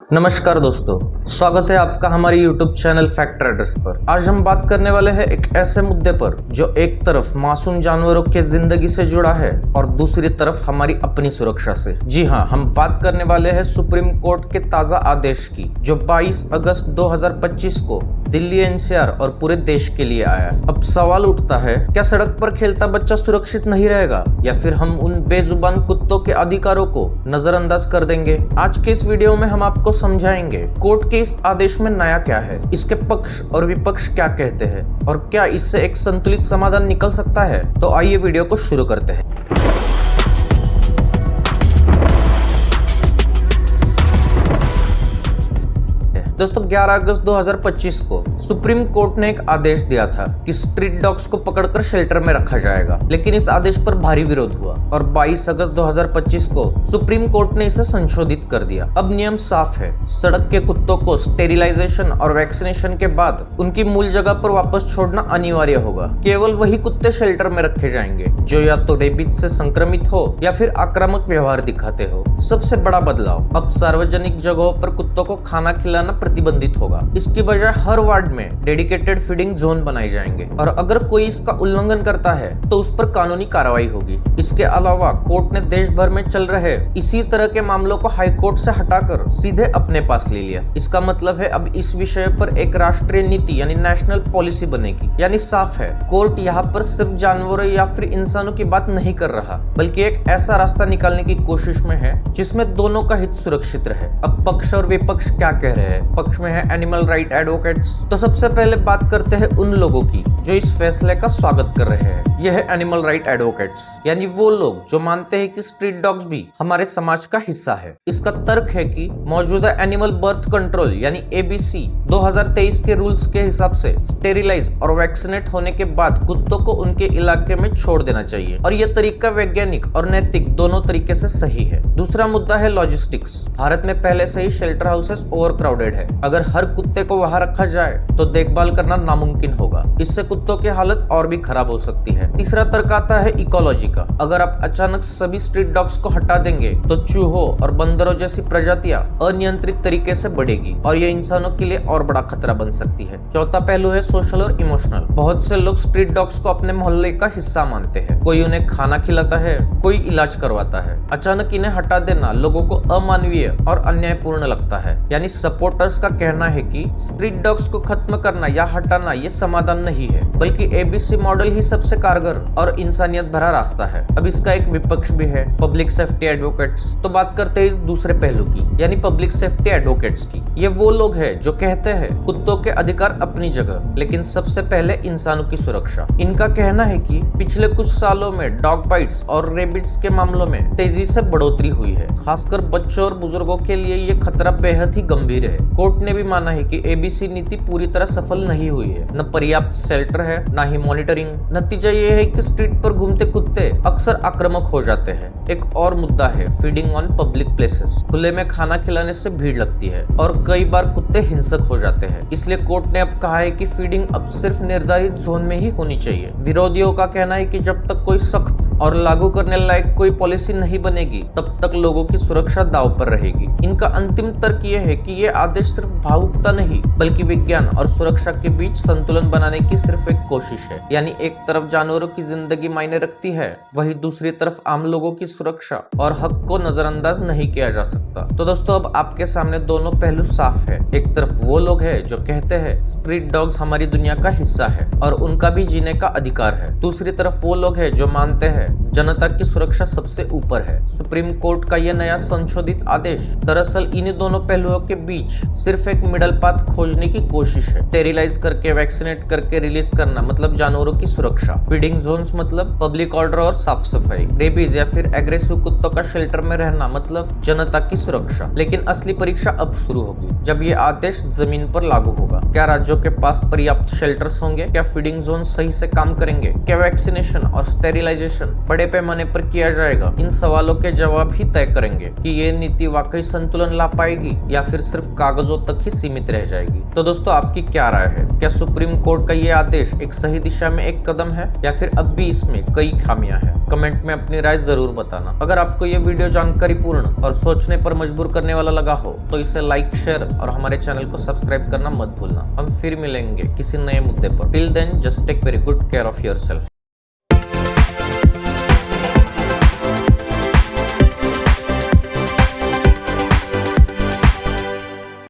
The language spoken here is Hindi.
नमस्कार दोस्तों, स्वागत है आपका हमारे YouTube चैनल फैक्ट राइडर्स पर। आज हम बात करने वाले हैं एक ऐसे मुद्दे पर जो एक तरफ मासूम जानवरों के जिंदगी से जुड़ा है और दूसरी तरफ हमारी अपनी सुरक्षा से। जी हाँ, हम बात करने वाले हैं सुप्रीम कोर्ट के ताजा आदेश की जो 22 अगस्त 2025 को दिल्ली NCR और पूरे देश के लिए आया। अब सवाल उठता है, क्या सड़क पर खेलता बच्चा सुरक्षित नहीं रहेगा या फिर हम उन बेजुबान कुत्तों के अधिकारों को नजरअंदाज कर देंगे? आज के इस वीडियो में हम आपको समझाएंगे कोर्ट के इस आदेश में नया क्या है, इसके पक्ष और विपक्ष क्या कहते हैं और क्या इससे एक संतुलित समाधान निकल सकता है। तो आइए वीडियो को शुरू करते हैं। दोस्तों 11 अगस्त 2025 को सुप्रीम कोर्ट ने एक आदेश दिया था कि स्ट्रीट डॉग्स को पकड़कर शेल्टर में रखा जाएगा, लेकिन इस आदेश पर भारी विरोध हुआ और 22 अगस्त 2025 को सुप्रीम कोर्ट ने इसे संशोधित कर दिया। अब नियम साफ है, सड़क के कुत्तों को स्टेरिलाइजेशन और वैक्सीनेशन के बाद उनकी मूल जगह पर वापस छोड़ना अनिवार्य होगा। केवल वही कुत्ते शेल्टर में रखे जाएंगे जो या तो रेबीज से संक्रमित हो या फिर आक्रामक व्यवहार दिखाते हो। सबसे बड़ा बदलाव, अब सार्वजनिक जगहों पर कुत्तों को खाना खिलाना प्रतिबंधित होगा। इसकी बजाय हर वार्ड में डेडिकेटेड फीडिंग जोन बनाए जाएंगे और अगर कोई इसका उल्लंघन करता है तो उस पर कानूनी कार्रवाई होगी। इसके अलावा कोर्ट ने देश भर में चल रहे इसी तरह के मामलों को हाई कोर्ट से हटाकर सीधे अपने पास ले लिया। इसका मतलब है अब इस विषय पर एक राष्ट्रीय नीति यानी नेशनल पॉलिसी बनेगी। यानी साफ है, कोर्ट यहाँ पर सिर्फ जानवरों या फिर इंसानों की बात नहीं कर रहा, बल्कि एक ऐसा रास्ता निकालने की कोशिश में है जिसमें दोनों का हित सुरक्षित रहे। अब पक्ष और विपक्ष क्या कह रहे हैं? पक्ष में है एनिमल राइट एडवोकेट्स। तो सबसे पहले बात करते हैं उन लोगों की जो इस फैसले का स्वागत कर रहे हैं। यह है एनिमल राइट एडवोकेट्स, यानी वो लोग जो मानते हैं कि स्ट्रीट डॉग्स भी हमारे समाज का हिस्सा है। इसका तर्क है कि मौजूदा एनिमल बर्थ कंट्रोल यानी ABC 2023 के रूल्स के हिसाब से स्टेरिलाइज और वैक्सीनेट होने के बाद कुत्तों को उनके इलाके में छोड़ देना चाहिए और यह तरीका वैज्ञानिक और नैतिक दोनों तरीके से सही है। दूसरा मुद्दा है लॉजिस्टिक्स। भारत में पहले से ही शेल्टर हाउसेस ओवर क्राउडेड है। अगर हर कुत्ते को वहां रखा जाए तो देखभाल करना नामुमकिन होगा। इससे कुत्तों की हालत और भी खराब हो सकती है। तीसरा तर्क आता है इकोलॉजी का। अगर आप अचानक सभी स्ट्रीट डॉग्स को हटा देंगे तो चूहों और बंदरों जैसी प्रजातियां अनियंत्रित तरीके से बढ़ेगी और ये इंसानों के लिए और बड़ा खतरा बन सकती है। चौथा पहलू है सोशल और इमोशनल। बहुत से लोग स्ट्रीट डॉग्स को अपने मोहल्ले का हिस्सा मानते हैं। कोई उन्हें खाना खिलाता है, कोई इलाज करवाता है। अचानक इन्हें हटा देना लोगों को अमानवीय और अन्यायपूर्ण लगता है। यानी सपोर्टर्स का कहना है कि स्ट्रीट डॉग्स को खत्म करना या हटाना ये समाधान नहीं है, बल्कि ABC मॉडल ही सबसे कारगर और इंसानियत भरा रास्ता है। अब इसका एक विपक्ष भी है, पब्लिक सेफ्टी एडवोकेट्स। तो बात करते हैं इस दूसरे पहलू की, यानी पब्लिक सेफ्टी एडवोकेट्स की। ये वो लोग हैं जो कहते हैं कुत्तों के अधिकार अपनी जगह, लेकिन सबसे पहले इंसानों की सुरक्षा। इनका कहना है कि पिछले कुछ सालों में डॉग बाइट्स और रेबिट्स के मामलों में तेजी से बढ़ोतरी हुई है। खासकर बच्चों और बुजुर्गों के लिए ये खतरा बेहद ही गंभीर है। कोर्ट ने भी माना है कि ABC नीति पूरी तरह सफल नहीं हुई है। न पर्याप्त शेल्टर है, न ही मॉनिटरिंग। नतीजा ये है कि स्ट्रीट पर घूमते कुत्ते अक्सर आक्रामक हो जाते हैं। एक और मुद्दा है फीडिंग ऑन पब्लिक प्लेसेस। खुले में खाना खिलाने से भीड़ लगती है और कई बार कुत्ते हिंसक हो जाते हैं। इसलिए कोर्ट ने अब कहा है कि फीडिंग अब सिर्फ निर्धारित जोन में ही होनी चाहिए। विरोधियों का कहना है कि जब तक कोई सख्त और लागू करने लायक कोई पॉलिसी नहीं बनेगी तब तक लोगों की सुरक्षा दांव पर रहेगी। इनका अंतिम तर्क यह है कि ये आदेश सिर्फ भावुकता नहीं बल्कि विज्ञान और सुरक्षा के बीच संतुलन बनाने की सिर्फ एक कोशिश है। यानी एक तरफ जानवरों की जिंदगी मायने रखती है, वहीं दूसरी तरफ आम लोगों की सुरक्षा और हक को नजरअंदाज नहीं किया जा सकता। तो दोस्तों अब आपके सामने दोनों पहलू साफ है। एक तरफ वो लोग हैं जो कहते हैं स्ट्रीट डॉग्स हमारी दुनिया का हिस्सा है और उनका भी जीने का अधिकार है। दूसरी तरफ वो लोग हैं जो मानते हैं जनता की सुरक्षा सबसे ऊपर है। सुप्रीम कोर्ट का यह नया संशोधित आदेश दरअसल इन्हीं दोनों पहलुओं के बीच सिर्फ एक मिडल पाथ खोजने की कोशिश है। स्टेरिलाइज करके वैक्सीनेट करके रिलीज करना मतलब जानवरों की सुरक्षा, फीडिंग जोन्स मतलब पब्लिक ऑर्डर और साफ सफाई, रेबीज या फिर एग्रेसिव कुत्तों का शेल्टर में रहना मतलब जनता की सुरक्षा। लेकिन असली परीक्षा अब शुरू होगी जब ये आदेश जमीन पर लागू होगा। क्या राज्यों के पास पर्याप्त शेल्टर्स होंगे? क्या फीडिंग जोन सही से काम करेंगे? क्या वैक्सीनेशन और स्टेरिलाइजेशन बड़े पैमाने पर किया जाएगा? इन सवालों के जवाब ही तय करेंगे कि ये नीति वाकई संतुलन ला पाएगी या फिर सिर्फ कागजों तक ही सीमित रह जाएगी। तो दोस्तों आपकी क्या राय है? क्या सुप्रीम कोर्ट का ये आदेश एक सही दिशा में एक कदम है या फिर अब भी इसमें कई खामियां हैं? कमेंट में अपनी राय जरूर बताना। अगर आपको ये वीडियो जानकारी पूर्ण और सोचने पर मजबूर करने वाला लगा हो तो इसे लाइक, शेयर और हमारे चैनल को सब्सक्राइब करना मत भूलना। हम फिर मिलेंगे किसी नए मुद्दे पर। Till then just take very good care of yourself.